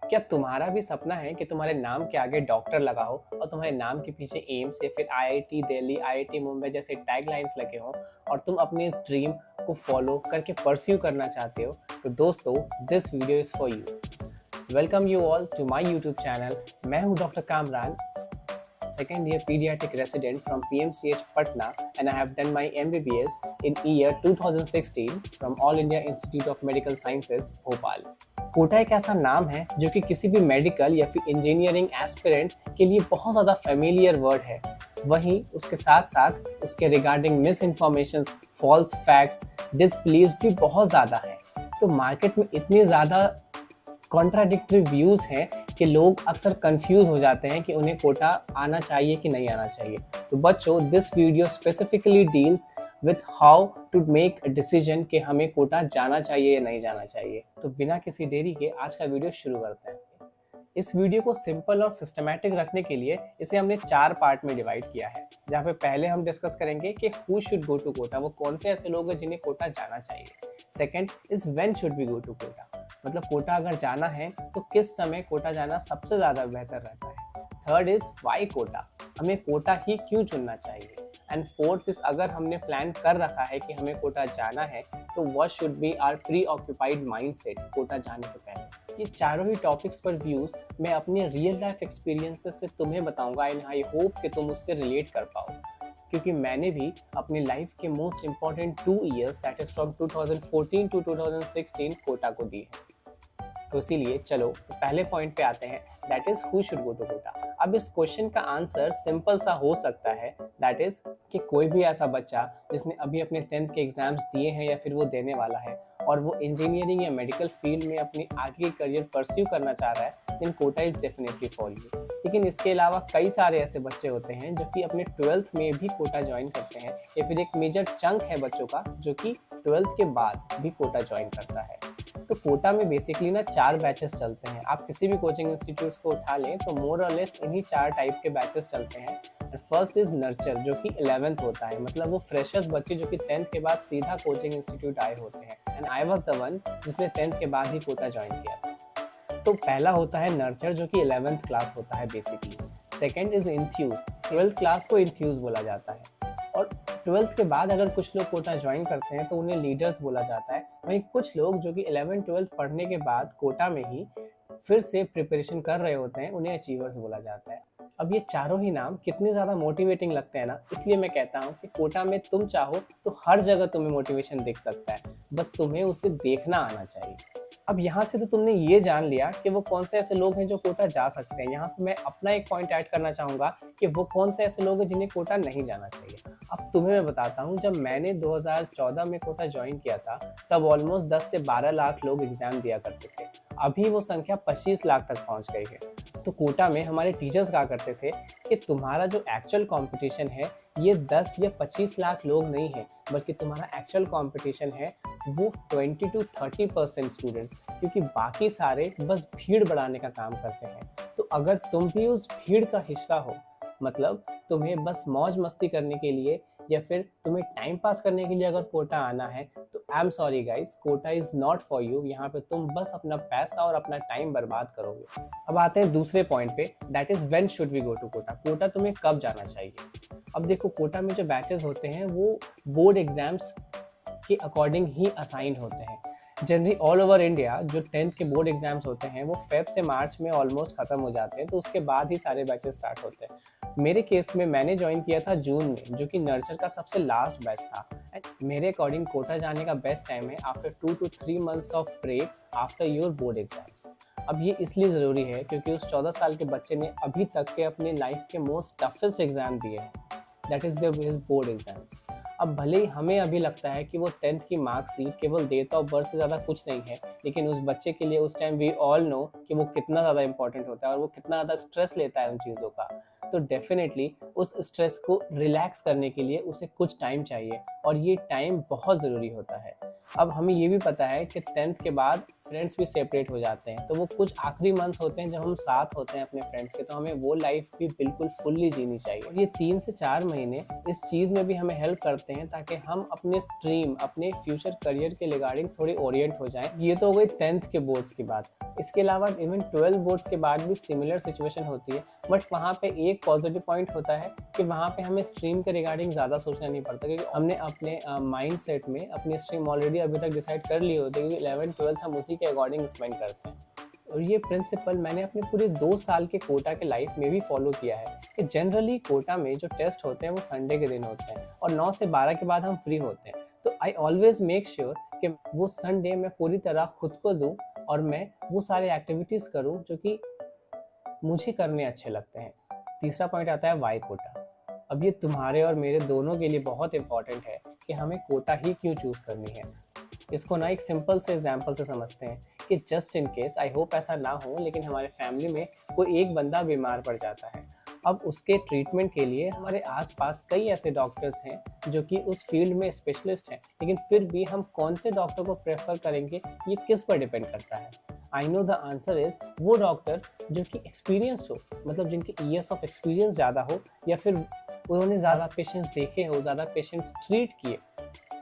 क्या तुम्हारा भी सपना है कि तुम्हारे नाम के आगे डॉक्टर लगा हो और तुम्हारे नाम के पीछे एम्स या फिर आईआईटी दिल्ली, आईआईटी मुंबई जैसे टैगलाइंस लगे हों और तुम अपने इस ड्रीम को फॉलो करके परस्यू करना चाहते हो? तो दोस्तों, this video is for you. Welcome you all to my YouTube channel. मैं हूं doctor Kamran, second year pediatric resident from PMCH Patna, and I have done my MBBS in year 2016 from All India Institute of Medical Sciences, Bhopal. Kota एक ऐसा नाम है जो कि किसी भी मेडिकल या फिर इंजीनियरिंग एस्पिरेंट के लिए बहुत ज़्यादा फेमिलियर वर्ड है। वहीं उसके साथ साथ उसके regarding misinformation, false facts, disbeliefs भी बहुत ज़्यादा है। तो मार्केट में इतने ज़्यादा कॉन्ट्राडिक्टरी व्यूज़ हैं कि लोग अक्सर कंफ्यूज हो जाते हैं कि उन्हें कोटा आना चाहिए कि नहीं आना चाहिए। तो बच्चों, this video specifically deals with how to make a decision कि हमें कोटा जाना चाहिए या नहीं जाना चाहिए। तो बिना किसी देरी के आज का वीडियो शुरू करते हैं। इस वीडियो को सिंपल और सिस्टमैटिक रखने के लिए इसे हमने 4 पार्ट में डिवाइड किया है, जहाँ पे पहले हम डिस्कस करेंगे कि who should go to Kota, वो कौन से ऐसे लोग हैं जिन्हें कोटा जाना चाहिए। Second is when should we go to Kota, मतलब कोटा अगर जाना है तो किस समय कोटा जाना सबसे ज़्यादा बेहतर रहता है। थर्ड इज व्हाई कोटा, हमें कोटा ही क्यों चुनना चाहिए। एंड फोर्थ इज अगर हमने प्लान कर रखा है कि हमें कोटा जाना है तो what should be our preoccupied mindset Kota जाने से पहले। ये चारों ही टॉपिक्स पर व्यूज मैं अपने रियल लाइफ एक्सपीरियंसेस से तुम्हें बताऊंगा एंड आई होप कि तुम उससे रिलेट कर पाओ, क्योंकि मैंने भी अपनी लाइफ के most important 2 years that is from 2014 to 2016 Kota को दी है। तो इसीलिए चलो पहले पॉइंट पे आते हैं, that is who should go to Kota. अब इस क्वेश्चन का आंसर सिंपल सा हो सकता है, दैट इज कि कोई भी ऐसा बच्चा जिसने अभी अपने 10th के एग्जाम्स दिए हैं या फिर वो देने वाला है और वो इंजीनियरिंग या मेडिकल फील्ड में अपनी आगे करियर परस्यू करना चाह रहा है, then Kota is definitely for you. लेकिन इसके अलावा कई सारे ऐसे बच्चे होते हैं जो कि अपने 12th में भी कोटा ज्वाइन करते हैं, या फिर एक मेजर चंक है बच्चों का जो कि 12th के बाद भी कोटा ज्वाइन करता है। तो कोटा में बेसिकली ना 4 बैचेस चलते हैं। आप किसी भी कोचिंग इंस्टीट्यूट्स को उठा लें तो मोर और लेस इन्हीं 4 टाइप के बैचेस चलते हैं। फर्स्ट इज नर्चर, जो कि 11th होता है, मतलब वो फ्रेशर्स बच्चे जो कि 10th के बाद सीधा कोचिंग इंस्टीट्यूट आए होते हैं। And I was the one जिसने 10th के बाद ही कोटा ज्वाइन किया था। तो पहला होता है नर्चर, जो कि 11th क्लास होता है basically. Second is enthuse, 12th class को इंथ्यूज बोला जाता है। और 12th के बाद अगर कुछ लोग कोटा ज्वाइन करते हैं तो उन्हें लीडर्स बोला जाता है। वहीं कुछ लोग जो कि 11th-12th पढ़ने के बाद कोटा में ही फिर से प्रिपरेशन कर रहे होते हैं, उन्हें अचीवर्स बोला जाता है। अब ये चारों ही नाम कितने ज़्यादा मोटिवेटिंग लगते हैं ना, इसलिए मैं कहता हूँ कि कोटा में तुम चाहो तो हर जगह तुम्हें मोटिवेशन दिख सकता है, बस तुम्हें उसे देखना आना चाहिए। अब यहाँ से तो तुमने ये जान लिया कि वो कौन से ऐसे लोग हैं जो कोटा जा सकते हैं। यहाँ पे मैं अपना एक पॉइंट ऐड करना चाहूँगा कि वो कौन से ऐसे लोग हैं जिन्हें कोटा नहीं जाना चाहिए। अब तुम्हें मैं बताता हूँ, जब मैंने 2014 में कोटा ज्वाइन किया था तब ऑलमोस्ट 10 से 12 लाख लोग एग्जाम दिया करते थे। अभी वो संख्या 25 लाख तक पहुँच गई है। तो कोटा में हमारे टीचर्स कहा करते थे कि तुम्हारा जो एक्चुअल कंपटीशन है ये 10 या 25 लाख लोग नहीं है, बल्कि तुम्हारा एक्चुअल कंपटीशन है वो 20 to 30% स्टूडेंट्स, क्योंकि बाकी सारे बस भीड़ बढ़ाने का काम करते हैं। तो अगर तुम भी उस भीड़ का हिस्सा हो, मतलब तुम्हें बस मौज मस्ती करने के लिए या फिर तुम्हें टाइम पास करने के लिए अगर कोटा आना है, तो I am sorry guys, Kota is not for you. यहाँ पे तुम बस अपना पैसा और अपना टाइम बर्बाद करोगे। अब आते हैं दूसरे पॉइंट पे, that is when should we go to Kota. Kota तुम्हें कब जाना चाहिए। अब देखो, कोटा में जो बैचेस होते हैं वो बोर्ड एग्जाम्स के अकॉर्डिंग ही असाइन होते हैं। जनरली ऑल ओवर इंडिया जो 10th के बोर्ड एग्जाम्स होते हैं वो फेब से मार्च में ऑलमोस्ट खत्म हो जाते हैं, तो उसके बाद ही सारे बैचेस स्टार्ट होते हैं। मेरे केस में मैंने ज्वाइन किया था जून में, जो कि नर्चर का सबसे लास्ट बैच था। एंड मेरे अकॉर्डिंग कोटा जाने का बेस्ट टाइम है after 2 to 3 months of break after your board exams. अब ये इसलिए ज़रूरी है क्योंकि उस 14 साल के बच्चे ने अभी तक के अपने लाइफ के मोस्ट टफेस्ट एग्जाम दिए हैं, that is his board exams. अब भले ही हमें अभी लगता है कि वो 10th की मार्कशीट केवल डेट ऑफ बर्थ से ज़्यादा कुछ नहीं है, लेकिन उस बच्चे के लिए उस टाइम वी ऑल नो कि वो कितना ज़्यादा इंपॉर्टेंट होता है और वो कितना ज़्यादा स्ट्रेस लेता है उन चीज़ों का। तो डेफिनेटली उस स्ट्रेस को रिलैक्स करने के लिए उसे कुछ टाइम चाहिए, और ये टाइम बहुत ज़रूरी होता है। अब हमें ये भी पता है कि 10th के बाद फ्रेंड्स भी सेपरेट हो जाते हैं, तो वो कुछ आखिरी मंथ्स होते हैं जब हम साथ होते हैं अपने फ्रेंड्स के, तो हमें वो लाइफ भी बिल्कुल फुल्ली जीनी चाहिए। और ये 3 से 4 महीने इस चीज़ में भी हमें हेल्प करता होते हैं ताकि हम अपने स्ट्रीम, अपने फ्यूचर करियर के रिगार्डिंग थोड़ी ओरिएंट हो जाएं। ये तो हो गई 10th के बोर्ड्स की बात। इसके अलावा इवन 12 बोर्ड्स के बाद भी सिमिलर सिचुएशन होती है, बट वहाँ पे एक पॉजिटिव पॉइंट होता है कि वहाँ पे हमें स्ट्रीम के रिगार्डिंग ज़्यादा सोचना नहीं पड़ता, क्योंकि हमने अपने माइंड सेट में अपनी स्ट्रीम ऑलरेडी अभी तक डिसाइड कर ली होती है, क्योंकि 11th-12th हम उसी के अकॉर्डिंग स्पेंड करते हैं। और ये प्रिंसिपल मैंने अपने पूरे 2 साल के कोटा के लाइफ में भी फॉलो किया है कि जनरली कोटा में जो टेस्ट होते हैं वो संडे के दिन होते हैं और 9 से 12 के बाद हम फ्री होते हैं। तो आई ऑलवेज मेक श्योर कि वो संडे मैं पूरी तरह खुद को दूं और मैं वो सारे एक्टिविटीज़ करूं जो कि मुझे करने अच्छे लगते हैं। तीसरा पॉइंट आता है वाई कोटा। अब ये तुम्हारे और मेरे दोनों के लिए बहुत इंपॉर्टेंट है कि हमें कोटा ही क्यों चूज़ करनी है। इसको ना एक सिंपल से एग्जाम्पल से समझते हैं कि just in case, I hope ऐसा ना हो, लेकिन हमारे फैमिली में कोई एक बंदा बीमार पड़ जाता है। अब उसके ट्रीटमेंट के लिए हमारे आसपास कई ऐसे डॉक्टर्स हैं जो कि उस फील्ड में स्पेशलिस्ट हैं, लेकिन फिर भी हम कौन से डॉक्टर को प्रेफर करेंगे ये किस पर डिपेंड करता है। I know the answer is वो डॉक्टर जो कि एक्सपीरियंस्ड हो, मतलब जिनके ईयर्स ऑफ एक्सपीरियंस ज़्यादा हो या फिर उन्होंने ज़्यादा पेशेंट्स देखे हो, ज़्यादा पेशेंट्स ट्रीट किए।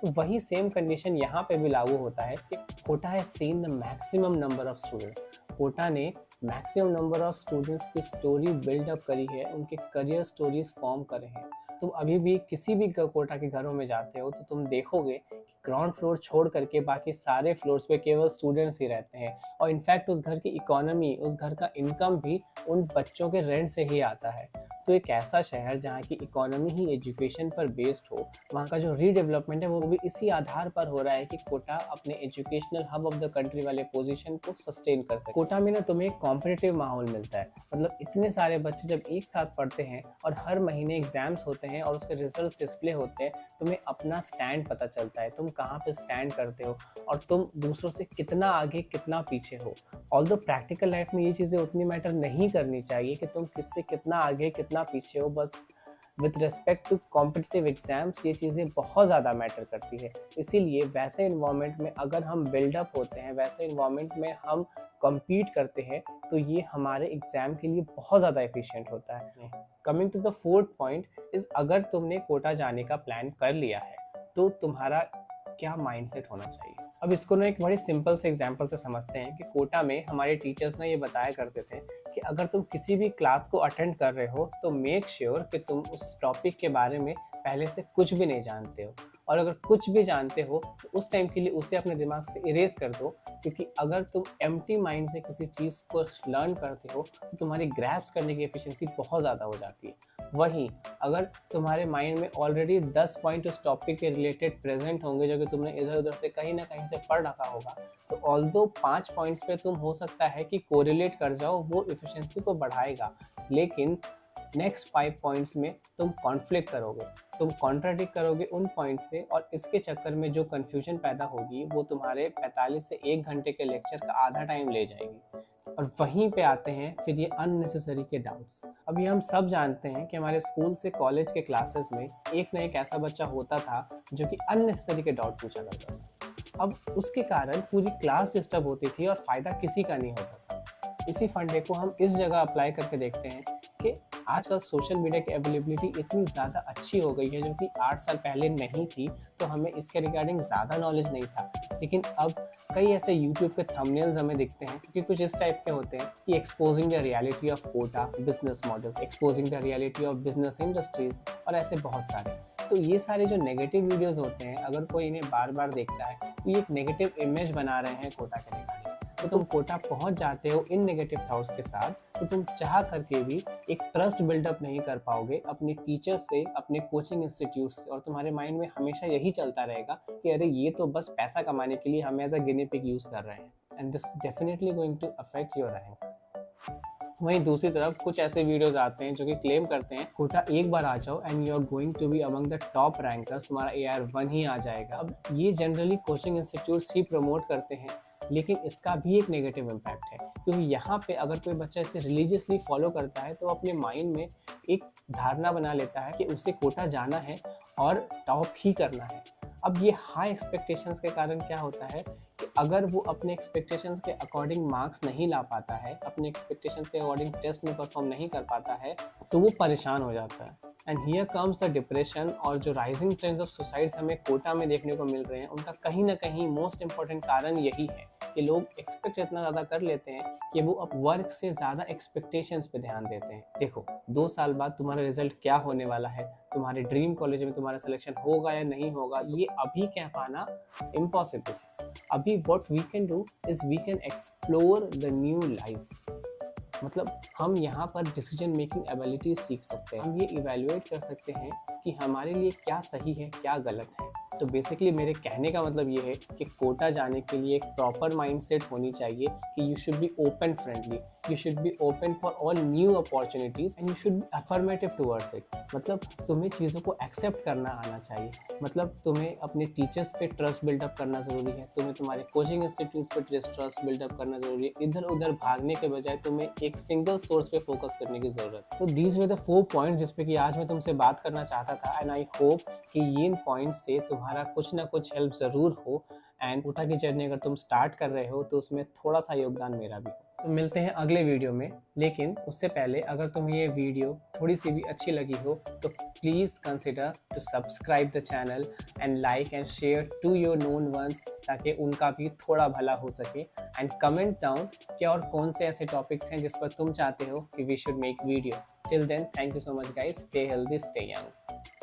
तो वही सेम कंडीशन यहाँ पे भी लागू होता है कि Kota has seen the maximum number of students. Kota ने मैक्सिमम नंबर ऑफ स्टूडेंट्स की स्टोरी बिल्डअप करी है, उनके करियर स्टोरीज फॉर्म करे हैं। तुम अभी भी किसी भी कोटा के घरों में जाते हो तो तुम देखोगे कि ग्राउंड फ्लोर छोड़ करके बाकी सारे फ्लोर्स पे केवल स्टूडेंट्स ही रहते हैं, और इनफैक्ट उस घर की इकोनॉमी, उस घर का इनकम भी उन बच्चों के रेंट से ही आता है। तो एक ऐसा शहर जहाँ की इकोनॉमी ही एजुकेशन पर बेस्ड हो, वहाँ का जो रीडेवलपमेंट है वो भी इसी आधार पर हो रहा है कि कोटा अपने educational hub of the country वाले पोजीशन को सस्टेन कर सके। कोटा में ना तुम्हें एक कॉम्पिटिटिव माहौल मिलता है, मतलब इतने सारे बच्चे जब एक साथ पढ़ते हैं और हर महीने एग्जाम्स होते हैं और उसके रिजल्ट्स डिस्प्ले होते हैं, तुम्हें अपना स्टैंड पता चलता है, तुम कहाँ पे स्टैंड करते हो और तुम दूसरों से कितना आगे कितना पीछे हो। ऑल्दो प्रैक्टिकल लाइफ में ये चीज़ें उतनी मैटर नहीं करनी चाहिए कि तुम किससे कितना आगे कितना पीछे हो, बस with respect to competitive exams ये चीज़ें बहुत ज़्यादा मैटर करती है। इसीलिए वैसे इन्वायरमेंट में अगर हम बिल्डअप होते हैं, वैसे इन्वायरमेंट में हम कम्पीट करते हैं, तो ये हमारे एग्ज़ाम के लिए बहुत ज़्यादा एफिशिएंट होता है। Coming to the fourth point is, अगर तुमने कोटा जाने का प्लान कर लिया है तो तुम्हारा क्या माइंडसेट होना चाहिए। अब इसको ना एक बड़ी सिंपल से एग्जांपल से समझते हैं कि कोटा में हमारे टीचर्स ने ये बताया करते थे कि अगर तुम किसी भी क्लास को अटेंड कर रहे हो तो मेक श्योर कि तुम उस टॉपिक के बारे में पहले से कुछ भी नहीं जानते हो, और अगर कुछ भी जानते हो तो उस टाइम के लिए उसे अपने दिमाग से इरेज कर दो, क्योंकि अगर तुम एम्प्टी माइंड से किसी चीज़ को लर्न करते हो तो तुम्हारी ग्रैस्प करने की एफिशिएंसी बहुत ज़्यादा हो जाती है। वहीं अगर तुम्हारे माइंड में ऑलरेडी 10 पॉइंट उस टॉपिक के रिलेटेड प्रेजेंट होंगे जो कि तुमने इधर उधर से कहीं ना कहीं से पढ़ रखा होगा, तो ऑल्दो 5 पॉइंट्स पे तुम हो सकता है कि कोरिलेट कर जाओ, वो एफिशिएंसी को बढ़ाएगा, लेकिन नेक्स्ट 5 पॉइंट्स में तुम कॉन्फ्लिक्ट करोगे, तुम कॉन्ट्राडिक्ट करोगे उन पॉइंट से, और इसके चक्कर में जो कन्फ्यूजन पैदा होगी वो तुम्हारे 45 से 1 घंटे के लेक्चर का आधा टाइम ले जाएगी। और वहीं पे आते हैं फिर ये अननेसेसरी के डाउट्स। अब ये हम सब जानते हैं कि हमारे स्कूल से कॉलेज के क्लासेस में एक ना एक ऐसा बच्चा होता था जो कि अननेसेसरी के डाउट पूछा करता था। अब उसके कारण पूरी क्लास डिस्टर्ब होती थी और फ़ायदा किसी का नहीं होता था। इसी फंडे को हम इस जगह अप्लाई करके देखते हैं कि आजकल सोशल मीडिया की अवेलेबिलिटी इतनी ज़्यादा अच्छी हो गई है जो कि 8 साल पहले नहीं थी, तो हमें इसके रिगार्डिंग ज़्यादा नॉलेज नहीं था। लेकिन अब कई ऐसे YouTube के थंबनेल्स हमें दिखते हैं क्योंकि कुछ इस टाइप के होते हैं कि exposing the reality of Kota business models, exposing the reality of business industries, और ऐसे बहुत सारे। तो ये सारे जो नेगेटिव वीडियोस होते हैं, अगर कोई इन्हें बार बार देखता है तो ये एक नेगेटिव इमेज बना रहे हैं कोटा के रिगार्डिंग। तो तुम कोटा पहुंच जाते हो इन नेगेटिव थॉट्स के साथ, तो तुम चाह करके भी एक ट्रस्ट बिल्डअप नहीं कर पाओगे अपने टीचर्स से, अपने कोचिंग इंस्टीट्यूट से, और तुम्हारे माइंड में हमेशा यही चलता रहेगा कि अरे ये तो बस पैसा कमाने के लिए हमें as a guinea pig use कर रहे हैं, and this definitely going to affect your rank. वहीं दूसरी तरफ कुछ ऐसे वीडियोस आते हैं जो कि क्लेम करते हैं कोटा एक बार आ जाओ and you are going to be among the top rankers, तुम्हारा AR1 ही आ जाएगा। अब ये जनरली कोचिंग इंस्टीट्यूट्स ही प्रमोट करते हैं, लेकिन इसका भी एक नेगेटिव इम्पैक्ट है, क्योंकि यहाँ पे अगर कोई बच्चा इसे रिलीजियसली फॉलो करता है तो अपने माइंड में एक धारणा बना लेता है कि उसे कोटा जाना है और टॉप ही करना है। अब ये हाई एक्सपेक्टेशंस के कारण क्या होता है कि अगर वो अपने एक्सपेक्टेशंस के अकॉर्डिंग मार्क्स नहीं ला पाता है, अपने एक्सपेक्टेशंस के अकॉर्डिंग टेस्ट में परफॉर्म नहीं कर पाता है, तो वो परेशान हो जाता है। And here comes the depression. और जो राइजिंग ट्रेंड्स ऑफ सुसाइड्स हमें कोटा में देखने को मिल रहे हैं, उनका कहीं ना कहीं मोस्ट इंपॉर्टेंट कारण यही है कि लोग एक्सपेक्ट इतना ज़्यादा कर लेते हैं कि वो अब वर्क से ज़्यादा एक्सपेक्टेशंस पे ध्यान देते हैं। देखो, 2 साल बाद तुम्हारा रिजल्ट क्या होने वाला है, तुम्हारे ड्रीम कॉलेज में तुम्हारा सिलेक्शन होगा या नहीं होगा, ये अभी कह पाना इम्पॉसिबल है। अभी what we can do is we can explore the new life. मतलब हम यहाँ पर डिसीजन मेकिंग एबिलिटीज सीख सकते हैं। हम ये इवेल्युएट कर सकते हैं कि हमारे लिए क्या सही है, क्या गलत है। तो बेसिकली मेरे कहने का मतलब ये है कि कोटा जाने के लिए एक प्रॉपर माइंडसेट होनी चाहिए कि you should be open friendly, you should be open for all new opportunities and you should be affirmative towards it. मतलब तुम्हें चीज़ों को एक्सेप्ट करना आना चाहिए। मतलब तुम्हें अपने टीचर्स पे ट्रस्ट बिल्डअप करना ज़रूरी है, तुम्हें तुम्हारे कोचिंग इंस्टीट्यूट पे ट्रस्ट बिल्डअप करना ज़रूरी है। इधर उधर भागने के बजाय तुम्हें एक सिंगल सोर्स पे फोकस करने की ज़रूरत है। तो दीज वर द 4 पॉइंट्स जिस पे कि आज मैं तुमसे बात करना चाहता था। एंड आई होप कि इन पॉइंट से तुम्हारा कुछ ना कुछ हेल्प ज़रूर हो। एंड कोटा की जर्नी अगर तुम स्टार्ट कर रहे हो तो उसमें थोड़ा सा योगदान मेरा भी हो। तो मिलते हैं अगले वीडियो में, लेकिन उससे पहले अगर तुम्हें ये वीडियो थोड़ी सी भी अच्छी लगी हो तो please consider to subscribe the channel and like and share to your known ones, ताकि उनका भी थोड़ा भला हो सके। एंड कमेंट डाउन कि और कौन से ऐसे टॉपिक्स हैं जिस पर तुम चाहते हो कि we should make video. Till then, thank you so much guys, stay healthy, stay young.